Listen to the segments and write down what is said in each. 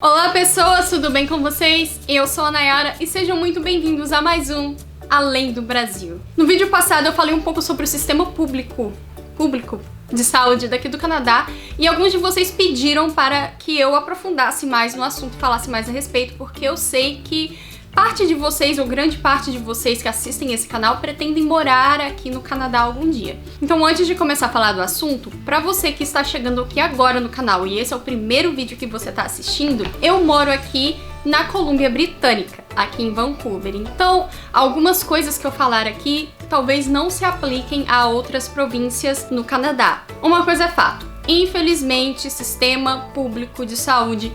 Olá pessoas, tudo bem com vocês? Eu sou a Nayara e sejam muito bem-vindos a mais um Além do Brasil. No vídeo passado eu falei um pouco sobre o sistema público de saúde daqui do Canadá e alguns de vocês pediram para que eu aprofundasse mais no assunto e falasse mais a respeito, porque eu sei que parte de vocês, ou grande parte de vocês que assistem esse canal, pretendem morar aqui no Canadá algum dia. Então, antes de começar a falar do assunto, pra você que está chegando aqui agora no canal e esse é o primeiro vídeo que você está assistindo, eu moro aqui na Colômbia Britânica, aqui em Vancouver. Então, algumas coisas que eu falar aqui talvez não se apliquem a outras províncias no Canadá. Uma coisa é fato, infelizmente, sistema público de saúde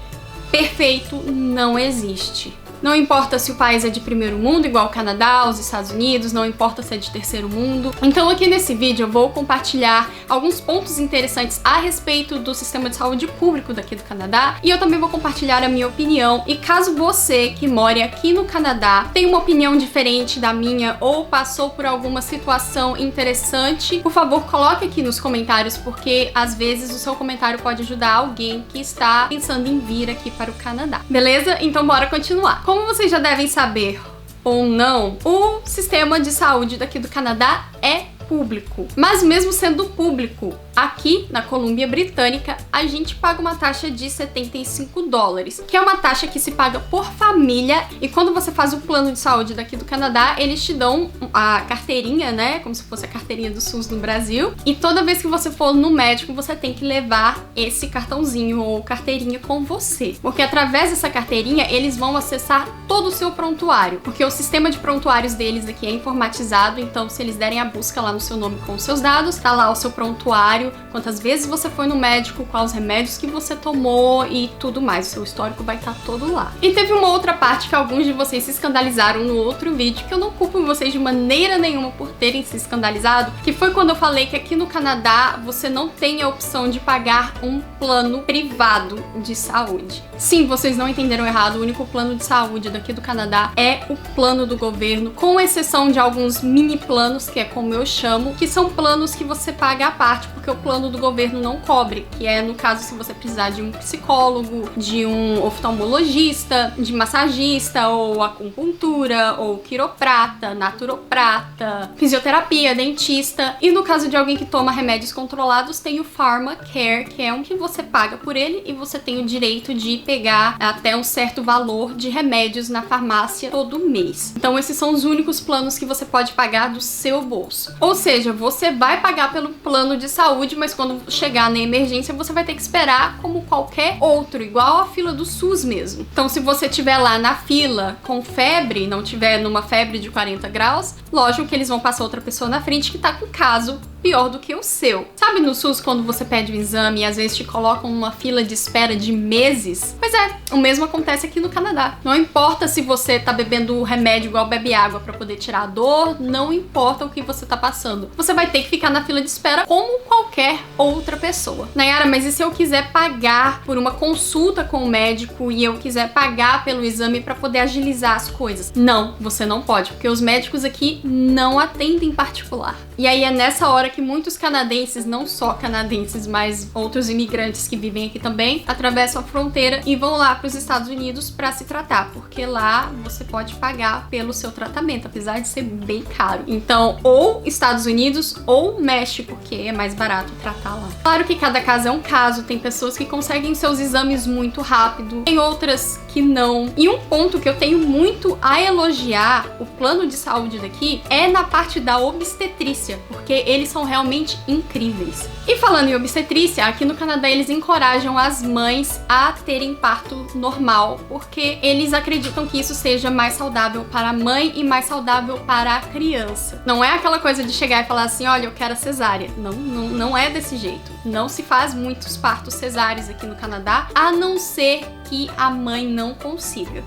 perfeito não existe. Não importa se o país é de primeiro mundo, igual o Canadá, os Estados Unidos, não importa se é de terceiro mundo. Então aqui nesse vídeo eu vou compartilhar alguns pontos interessantes a respeito do sistema de saúde público daqui do Canadá e eu também vou compartilhar a minha opinião. E caso você que mora aqui no Canadá tenha uma opinião diferente da minha ou passou por alguma situação interessante, por favor coloque aqui nos comentários, porque às vezes o seu comentário pode ajudar alguém que está pensando em vir aqui para o Canadá. Beleza? Então bora continuar. Como vocês já devem saber ou não, o sistema de saúde daqui do Canadá é público. Mas mesmo sendo público, aqui na Colômbia Britânica, a gente paga uma taxa de $75, que é uma taxa que se paga por família, e quando você faz o plano de saúde daqui do Canadá, eles te dão a carteirinha, né, como se fosse a carteirinha do SUS no Brasil, e toda vez que você for no médico, você tem que levar esse cartãozinho ou carteirinha com você, porque através dessa carteirinha, eles vão acessar todo o seu prontuário, porque o sistema de prontuários deles aqui é informatizado, então se eles derem a busca lá no seu nome com os seus dados, tá lá o seu prontuário, quantas vezes você foi no médico, quais os remédios que você tomou e tudo mais. O seu histórico vai estar todo lá. E teve uma outra parte que alguns de vocês se escandalizaram no outro vídeo, que eu não culpo vocês de maneira nenhuma por terem se escandalizado, que foi quando eu falei que aqui no Canadá você não tem a opção de pagar um plano privado de saúde. Sim, vocês não entenderam errado, o único plano de saúde daqui do Canadá é o plano do governo, com exceção de alguns mini planos, que é como eu chamo, que são planos que você paga à parte, porque o plano do governo não cobre, que é no caso se você precisar de um psicólogo, de um oftalmologista, de massagista, ou acupuntura, ou quiroprata, naturoprata, fisioterapia, dentista. E no caso de alguém que toma remédios controlados, tem o PharmaCare, que é um que você paga por ele e você tem o direito de pegar até um certo valor de remédios na farmácia todo mês. Então esses são os únicos planos que você pode pagar do seu bolso. Ou seja, você vai pagar pelo plano de saúde, mas quando chegar na emergência você vai ter que esperar como qualquer outro, igual a fila do SUS mesmo. Então se você estiver lá na fila com febre, não tiver numa febre de 40 graus, lógico que eles vão passar outra pessoa na frente que tá com caso pior do que o seu. Sabe no SUS quando você pede um exame e às vezes te colocam numa fila de espera de meses? Pois é, o mesmo acontece aqui no Canadá. Não importa se você tá bebendo remédio igual bebe água pra poder tirar a dor, não importa o que você tá passando. Você vai ter que ficar na fila de espera como qualquer outra pessoa. Nayara, mas e se eu quiser pagar por uma consulta com o médico e eu quiser pagar pelo exame pra poder agilizar as coisas? Não, você não pode, porque os médicos aqui não atendem particular. E aí é nessa hora que muitos canadenses, não só canadenses, mas outros imigrantes que vivem aqui também, atravessam a fronteira e vão lá para os Estados Unidos para se tratar, porque lá você pode pagar pelo seu tratamento, apesar de ser bem caro. Então, ou Estados Unidos ou México, porque é mais barato tratar lá. Claro que cada caso é um caso, tem pessoas que conseguem seus exames muito rápido, tem outras que não. E um ponto que eu tenho muito a elogiar o plano de saúde daqui é na parte da obstetrícia, porque eles são realmente incríveis. E falando em obstetrícia, aqui no Canadá eles encorajam as mães a terem parto normal, porque eles acreditam que isso seja mais saudável para a mãe e mais saudável para a criança. Não é aquela coisa de chegar e falar assim, olha, eu quero a cesárea. Não é desse jeito. Não se faz muitos partos cesáreos aqui no Canadá, a não ser que a mãe não consiga.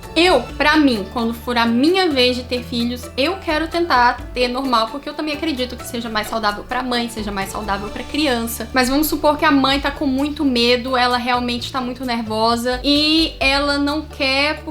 Pra mim, quando for a minha vez de ter filhos, eu quero tentar ter normal, porque eu também acredito que que seja mais saudável pra mãe, seja mais saudável pra criança. Mas vamos supor que a mãe tá com muito medo, ela realmente tá muito nervosa e ela não quer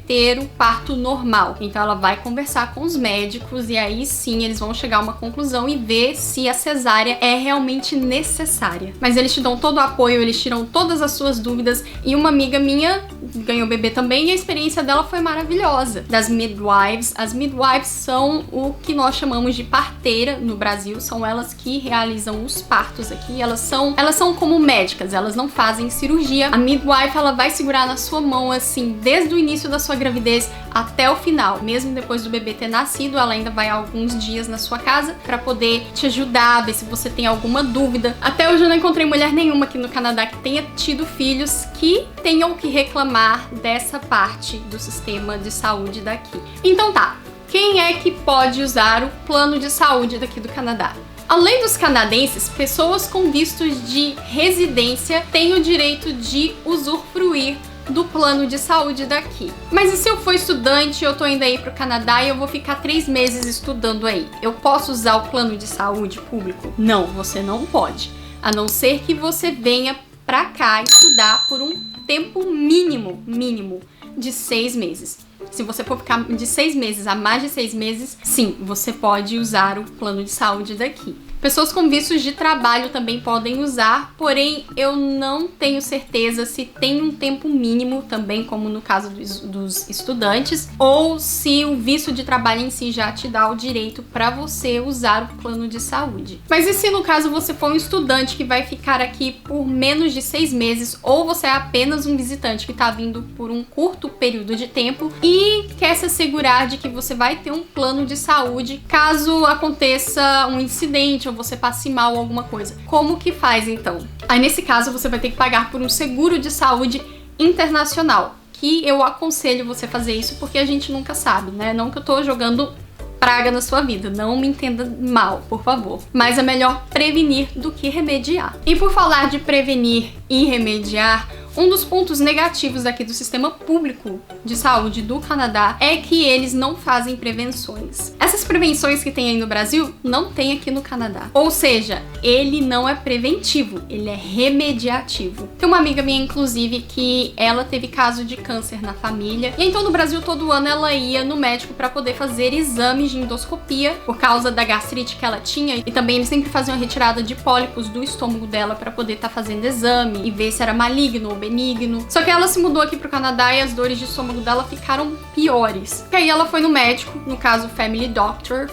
ter o parto normal. Então ela vai conversar com os médicos e aí sim eles vão chegar a uma conclusão e ver se a cesárea é realmente necessária. Mas eles te dão todo o apoio, eles tiram todas as suas dúvidas e uma amiga minha ganhou bebê também e a experiência dela foi maravilhosa. Das midwives, as midwives são o que nós chamamos de parteira no Brasil, são elas que realizam os partos aqui, elas são como médicas, elas não fazem cirurgia. A midwife, ela vai segurar na sua mão assim, desde o início da sua gravidez até o final. Mesmo depois do bebê ter nascido, ela ainda vai alguns dias na sua casa pra poder te ajudar, ver se você tem alguma dúvida. Até hoje eu não encontrei mulher nenhuma aqui no Canadá que tenha tido filhos que tenham que reclamar dessa parte do sistema de saúde daqui. Então tá, quem é que pode usar o plano de saúde daqui do Canadá? Além dos canadenses, pessoas com vistos de residência têm o direito de usufruir do plano de saúde daqui. Mas e se eu for estudante, eu tô indo aí pro Canadá e eu vou ficar 3 meses estudando aí? Eu posso usar o plano de saúde público? Não, você não pode. A não ser que você venha pra cá estudar por um tempo mínimo de 6 meses. Se você for ficar de 6 meses a mais de 6 meses, sim, você pode usar o plano de saúde daqui. Pessoas com vistos de trabalho também podem usar, porém eu não tenho certeza se tem um tempo mínimo também, como no caso dos estudantes, ou se o visto de trabalho em si já te dá o direito para você usar o plano de saúde. Mas e se no caso você for um estudante que vai ficar aqui por menos de 6 meses, ou você é apenas um visitante que está vindo por um curto período de tempo e quer se assegurar de que você vai ter um plano de saúde caso aconteça um incidente, você passe mal ou alguma coisa. Como que faz então? Aí nesse caso você vai ter que pagar por um seguro de saúde internacional, que eu aconselho você fazer isso porque a gente nunca sabe, né? Não que eu tô jogando praga na sua vida, não me entenda mal, por favor. Mas é melhor prevenir do que remediar. E por falar de prevenir e remediar, um dos pontos negativos aqui do sistema público de saúde do Canadá é que eles não fazem prevenções. Essas prevenções que tem aí no Brasil, não tem aqui no Canadá. Ou seja, ele não é preventivo, ele é remediativo. Tem uma amiga minha, inclusive, que ela teve caso de câncer na família. E então no Brasil, todo ano, ela ia no médico para poder fazer exames de endoscopia por causa da gastrite que ela tinha. E também eles sempre faziam a retirada de pólipos do estômago dela para poder estar fazendo exame e ver se era maligno ou benigno. Só que ela se mudou aqui pro Canadá e as dores de estômago dela ficaram piores. E aí ela foi no médico, no caso Family Doctor,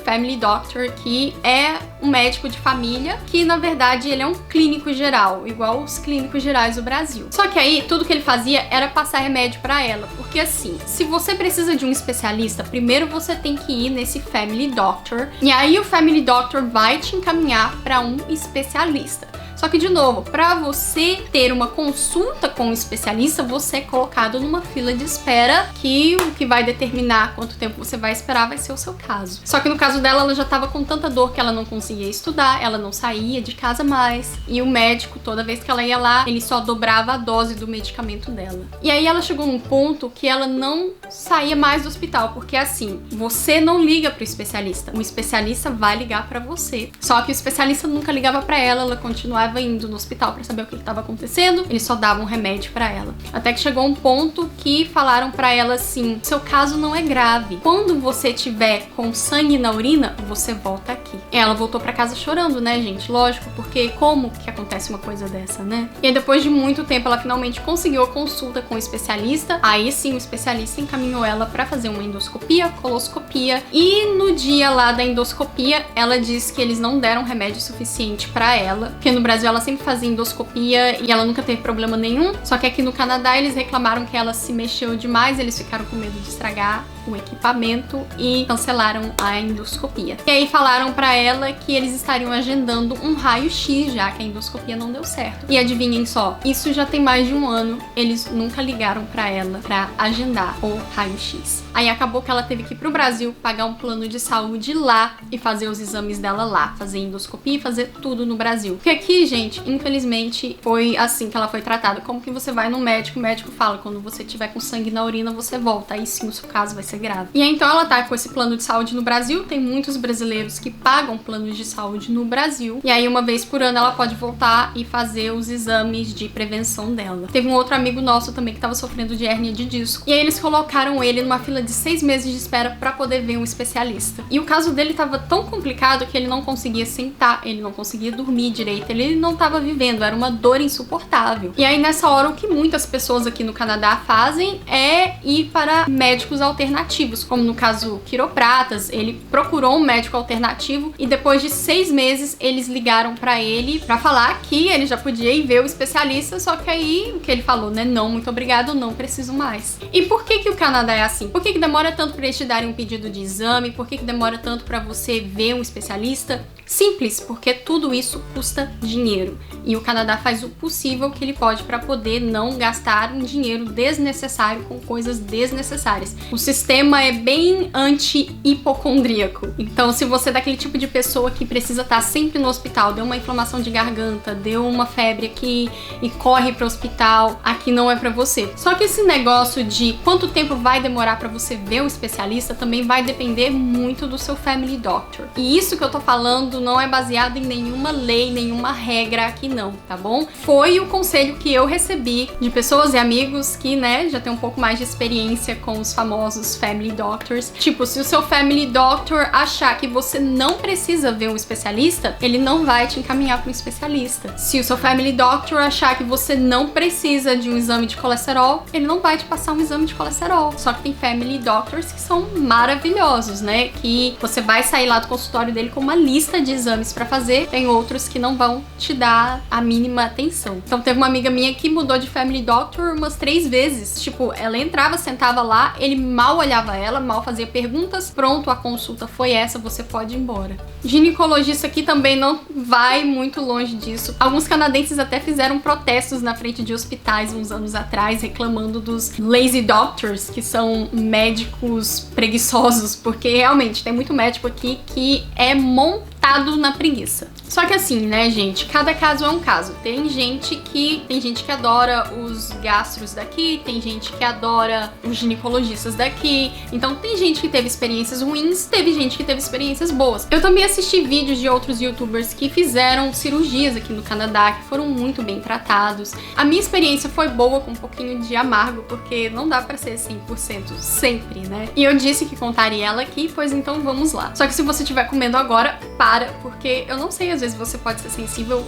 que é um médico de família, que na verdade ele é um clínico geral, igual os clínicos gerais do Brasil. Só que aí tudo que ele fazia era passar remédio pra ela, porque assim, se você precisa de um especialista, primeiro você tem que ir nesse Family Doctor, e aí o Family Doctor vai te encaminhar pra um especialista. Só que, de novo, para você ter uma consulta com um especialista, você é colocado numa fila de espera que o que vai determinar quanto tempo você vai esperar vai ser o seu caso. Só que no caso dela, ela já tava com tanta dor que ela não conseguia estudar, ela não saía de casa mais. E o médico, toda vez que ela ia lá, ele só dobrava a dose do medicamento dela. E aí ela chegou num ponto que ela não saía mais do hospital, porque assim, você não liga pro especialista, o especialista vai ligar pra você. Só que o especialista nunca ligava pra ela, ela continuava indo no hospital pra saber o que estava acontecendo, eles só davam remédio pra ela. Até que chegou um ponto que falaram pra ela assim: seu caso não é grave. Quando você tiver com sangue na urina, você volta aqui. E ela voltou pra casa chorando, né, gente? Lógico, porque como que acontece uma coisa dessa, né? E aí, depois de muito tempo, ela finalmente conseguiu a consulta com o especialista. Aí sim, o especialista encaminhou ela pra fazer uma endoscopia, coloscopia. E no dia lá da endoscopia, ela disse que eles não deram remédio suficiente pra ela, porque no Brasil ela sempre fazia endoscopia e ela nunca teve problema nenhum. Só que aqui no Canadá eles reclamaram que ela se mexeu demais, eles ficaram com medo de estragar o equipamento e cancelaram a endoscopia. E aí falaram pra ela que eles estariam agendando um raio-x, já que a endoscopia não deu certo. E adivinhem só, isso já tem mais de um ano, eles nunca ligaram pra ela pra agendar o raio-x. Aí acabou que ela teve que ir pro Brasil, pagar um plano de saúde lá e fazer os exames dela lá, fazer endoscopia e fazer tudo no Brasil. Porque aqui, gente, infelizmente foi assim que ela foi tratada. Como que você vai no médico, o médico fala, quando você tiver com sangue na urina, você volta. Aí sim o seu caso vai ser grave. E aí, então ela tá com esse plano de saúde no Brasil, tem muitos brasileiros que pagam planos de saúde no Brasil, e aí uma vez por ano ela pode voltar e fazer os exames de prevenção dela. Teve um outro amigo nosso também que tava sofrendo de hérnia de disco, e aí eles colocaram ele numa fila de 6 meses de espera pra poder ver um especialista. E o caso dele tava tão complicado que ele não conseguia sentar, ele não conseguia dormir direito, ele não tava vivendo, era uma dor insuportável. E aí nessa hora o que muitas pessoas aqui no Canadá fazem é ir para médicos alternativos, como no caso quiropratas. Ele procurou um médico alternativo e depois de 6 meses eles ligaram pra ele pra falar que ele já podia ir ver o especialista, só que aí o que ele falou, né? Não, muito obrigado, não preciso mais. E por que que o Canadá é assim? Por que que demora tanto pra eles te darem um pedido de exame? Por que que demora tanto pra você ver um especialista? Simples, porque tudo isso custa dinheiro. E o Canadá faz o possível que ele pode para poder não gastar um dinheiro desnecessário com coisas desnecessárias. O sistema é bem anti-hipocondríaco. Então, se você é daquele tipo de pessoa que precisa estar sempre no hospital, deu uma inflamação de garganta, deu uma febre aqui e corre para o hospital, aqui não é para você. Só que esse negócio de quanto tempo vai demorar para você ver um especialista também vai depender muito do seu family doctor. E isso que eu tô falando não é baseado em nenhuma lei, nenhuma regra aqui não, tá bom? Foi o conselho que eu recebi de pessoas e amigos que, né, já tem um pouco mais de experiência com os famosos family doctors. Tipo, se o seu family doctor achar que você não precisa ver um especialista, ele não vai te encaminhar para um especialista. Se o seu family doctor achar que você não precisa de um exame de colesterol, ele não vai te passar um exame de colesterol. Só que tem family doctors que são maravilhosos, né? Que você vai sair lá do consultório dele com uma lista de exames pra fazer, tem outros que não vão te dar a mínima atenção. Então teve uma amiga minha que mudou de family doctor umas 3 vezes. Tipo, ela entrava, sentava lá, ele mal olhava ela, mal fazia perguntas, pronto, a consulta foi essa, você pode ir embora. Ginecologista aqui também não vai muito longe disso. Alguns canadenses até fizeram protestos na frente de hospitais uns anos atrás, reclamando dos lazy doctors, que são médicos preguiçosos, porque realmente tem muito médico aqui que é montado na preguiça. Só que assim, né, gente, cada caso é um caso. Tem gente que adora os gastros daqui, tem gente que adora os ginecologistas daqui. Então tem gente que teve experiências ruins, teve gente que teve experiências boas. Eu também assisti vídeos de outros youtubers que fizeram cirurgias aqui no Canadá, que foram muito bem tratados. A minha experiência foi boa, com um pouquinho de amargo, porque não dá pra ser 100% sempre, né? E eu disse que contaria ela aqui, pois então vamos lá. Só que se você estiver comendo agora, para, porque eu não sei, às vezes você pode ser sensível,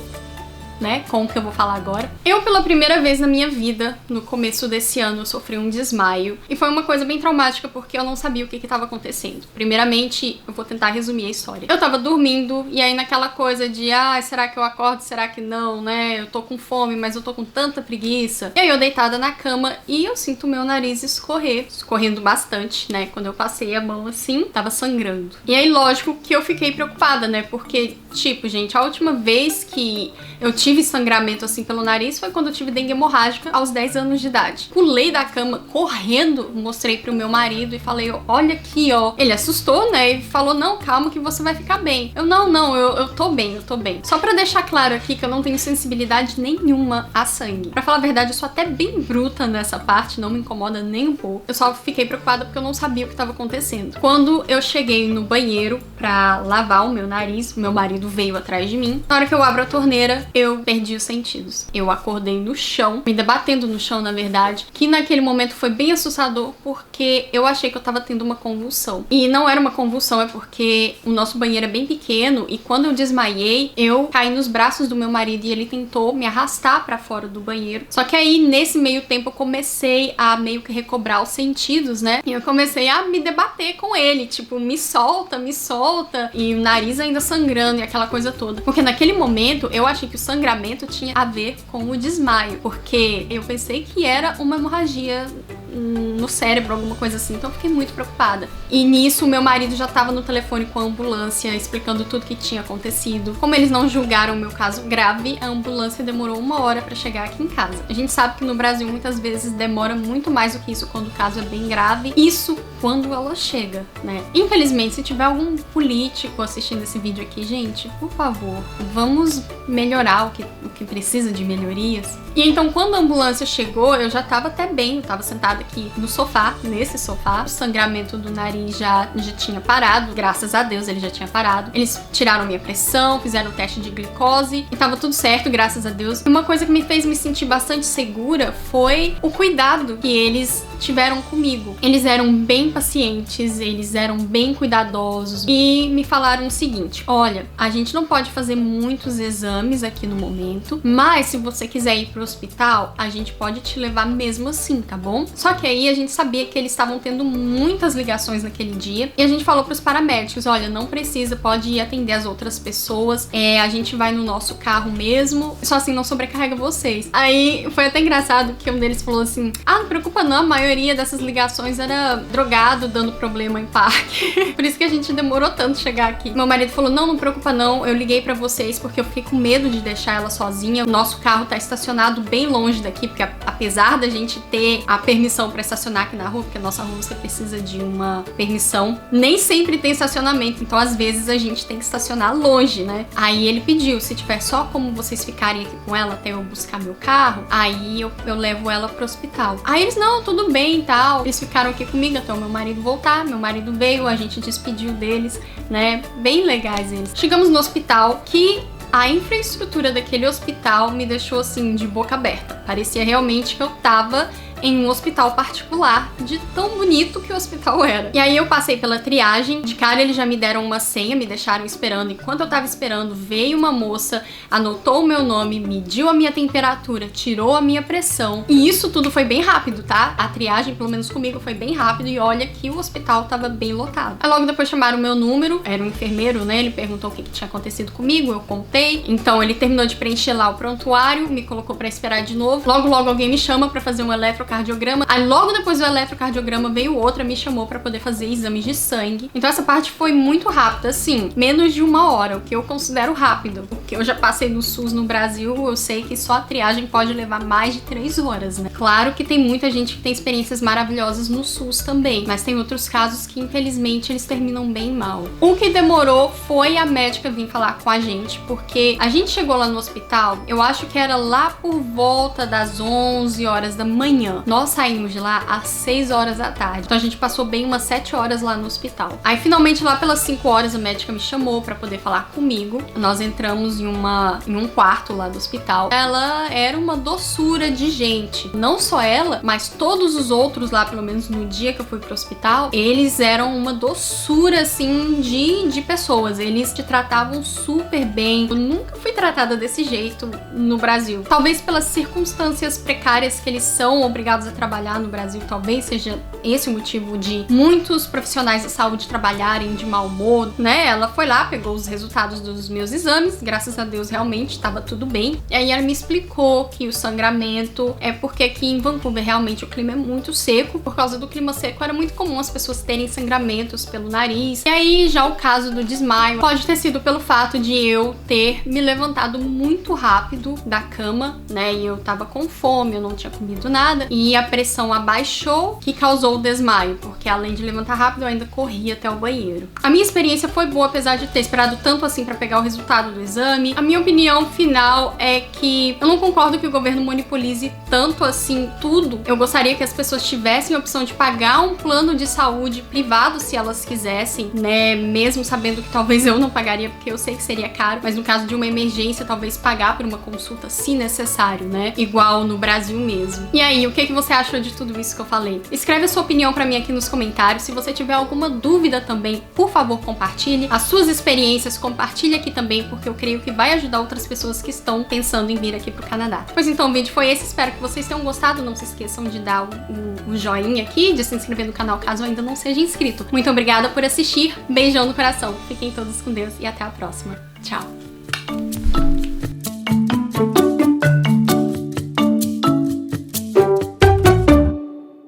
né, com o que eu vou falar agora. Eu, pela primeira vez na minha vida, no começo desse ano, sofri um desmaio. E foi uma coisa bem traumática, porque eu não sabia o que estava acontecendo. Primeiramente, eu vou tentar resumir a história. Eu tava dormindo, e aí naquela coisa de, será que eu acordo, será que não, né? Eu tô com fome, mas eu tô com tanta preguiça. E aí eu deitada na cama, e eu sinto o meu nariz escorrendo bastante, né? Quando eu passei a mão assim, tava sangrando. E aí, lógico que eu fiquei preocupada, né? Porque, tipo, gente, a última vez que eu tive sangramento assim pelo nariz foi quando eu tive dengue hemorrágica aos 10 anos de idade. Pulei da cama correndo, mostrei pro meu marido e falei, olha aqui, ó. Ele assustou, né? E falou, não, calma que você vai ficar bem. Eu tô bem, eu tô bem. Só pra deixar claro aqui que eu não tenho sensibilidade nenhuma a sangue. Pra falar a verdade, eu sou até bem bruta nessa parte, não me incomoda nem um pouco. Eu só fiquei preocupada porque eu não sabia o que tava acontecendo. Quando eu cheguei no banheiro pra lavar o meu nariz, o meu marido veio atrás de mim. Na hora que eu abro a torneira, eu perdi os sentidos. Eu acordei no chão, me debatendo no chão, na verdade, que naquele momento foi bem assustador, porque eu achei que eu tava tendo uma convulsão. E não era uma convulsão, é porque o nosso banheiro é bem pequeno, e quando eu desmaiei, eu caí nos braços do meu marido e ele tentou me arrastar pra fora do banheiro. Só que aí, nesse meio tempo, eu comecei a meio que recobrar os sentidos, né? E eu comecei a me debater com ele, tipo, me solta, e o nariz ainda sangrando e aquela coisa toda. Porque naquele momento, eu achei que o sangramento tinha a ver com o desmaio, porque eu pensei que era uma hemorragia no cérebro, alguma coisa assim, então eu fiquei muito preocupada. E nisso, meu marido já tava no telefone com a ambulância, explicando tudo que tinha acontecido. Como eles não julgaram o meu caso grave, a ambulância demorou 1 hora pra chegar aqui em casa. A gente sabe que no Brasil muitas vezes demora muito mais do que isso quando o caso é bem grave. Isso quando ela chega, né? Infelizmente, se tiver algum político assistindo esse vídeo aqui, gente, por favor, vamos melhorar o que precisa de melhorias. E então, quando a ambulância chegou, eu já tava até bem, eu tava sentada aqui no sofá, nesse sofá. O sangramento do nariz já tinha parado, graças a Deus ele já tinha parado. Eles tiraram minha pressão, fizeram o teste de glicose e tava tudo certo, graças a Deus. E uma coisa que me fez me sentir bastante segura foi o cuidado que eles tiveram comigo. Eles eram bem pacientes, eles eram bem cuidadosos e me falaram o seguinte: olha, a gente não pode fazer muitos exames aqui no momento, mas se você quiser ir pro hospital, a gente pode te levar mesmo assim, tá bom? Só que aí a gente sabia que eles estavam tendo muitas ligações naquele dia e a gente falou pros paramédicos: olha, não precisa, pode ir atender as outras pessoas, a gente vai no nosso carro mesmo, só assim não sobrecarrega vocês. Aí foi até engraçado que um deles falou assim: ah, não preocupa não, a maioria dessas ligações era drogado dando problema em parque. Por isso que a gente demorou tanto chegar aqui. Meu marido falou: não preocupa não, eu liguei pra vocês porque eu fiquei com medo de deixar ela sozinha. O nosso carro tá estacionado bem longe daqui, porque apesar da gente ter a permissão pra estacionar aqui na rua, porque a nossa rua você precisa de uma permissão, nem sempre tem estacionamento, então às vezes a gente tem que estacionar longe, né? Aí ele pediu: se tiver só como vocês ficarem aqui com ela até eu buscar meu carro, aí eu levo ela pro hospital. Aí eles: não, tudo bem e tal. Eles ficaram aqui comigo até o meu marido voltar. Meu marido veio, a gente despediu deles, né? Bem legais eles. Chegamos no hospital, que a infraestrutura daquele hospital me deixou assim de boca aberta. Parecia realmente que eu tava em um hospital particular, de tão bonito que o hospital era. E aí eu passei pela triagem, de cara eles já me deram uma senha, me deixaram esperando. Enquanto eu tava esperando, veio uma moça, anotou o meu nome, mediu a minha temperatura, tirou a minha pressão. E isso tudo foi bem rápido, tá? A triagem, pelo menos comigo, foi bem rápido e olha que o hospital tava bem lotado. Aí logo depois chamaram o meu número, era um enfermeiro, né? Ele perguntou o que tinha acontecido comigo, eu contei. Então ele terminou de preencher lá o prontuário, me colocou pra esperar de novo. Logo alguém me chama pra fazer um eletrocardiograma. Aí logo depois do eletrocardiograma veio outra, me chamou pra poder fazer exames de sangue. Então essa parte foi muito rápida, assim, menos de 1 hora, o que eu considero rápido. Porque eu já passei no SUS no Brasil, eu sei que só a triagem pode levar mais de 3 horas, né? Claro que tem muita gente que tem experiências maravilhosas no SUS também, mas tem outros casos que infelizmente eles terminam bem mal. O que demorou foi a médica vir falar com a gente, porque a gente chegou lá no hospital, eu acho que era lá por volta das 11 horas da manhã. Nós saímos de lá às 6 horas da tarde. Então a gente passou bem umas 7 horas lá no hospital. Aí finalmente lá pelas 5 horas a médica me chamou pra poder falar comigo. Nós entramos em um quarto lá do hospital. Ela era uma doçura de gente. Não só ela, mas todos os outros lá, pelo menos no dia que eu fui pro hospital, eles eram uma doçura assim de pessoas. Eles te tratavam super bem. Eu nunca fui tratada desse jeito no Brasil. Talvez pelas circunstâncias precárias que eles são obrigados a trabalhar no Brasil, talvez seja esse o motivo de muitos profissionais da saúde trabalharem de mau humor, né? Ela foi lá, pegou os resultados dos meus exames, graças a Deus realmente estava tudo bem. E aí ela me explicou que o sangramento é porque aqui em Vancouver realmente o clima é muito seco. Por causa do clima seco era muito comum as pessoas terem sangramentos pelo nariz. E aí já o caso do desmaio pode ter sido pelo fato de eu ter me levantado muito rápido da cama, né? E eu tava com fome, eu não tinha comido nada. E a pressão abaixou, que causou o desmaio, porque além de levantar rápido, eu ainda corri até o banheiro. A minha experiência foi boa, apesar de ter esperado tanto assim pra pegar o resultado do exame. A minha opinião final é que eu não concordo que o governo monopolize tanto assim tudo. Eu gostaria que as pessoas tivessem a opção de pagar um plano de saúde privado se elas quisessem, né? Mesmo sabendo que talvez eu não pagaria, porque eu sei que seria caro, mas no caso de uma emergência, talvez pagar por uma consulta se necessário, né? Igual no Brasil mesmo. E aí, o que você achou de tudo isso que eu falei? Escreve a sua opinião pra mim aqui nos comentários. Se você tiver alguma dúvida também, por favor, compartilhe. As suas experiências, compartilhe aqui também, porque eu creio que vai ajudar outras pessoas que estão pensando em vir aqui pro Canadá. Pois então, o vídeo foi esse. Espero que vocês tenham gostado. Não se esqueçam de dar o joinha aqui, de se inscrever no canal caso ainda não seja inscrito. Muito obrigada por assistir. Beijão no coração. Fiquem todos com Deus e até a próxima. Tchau!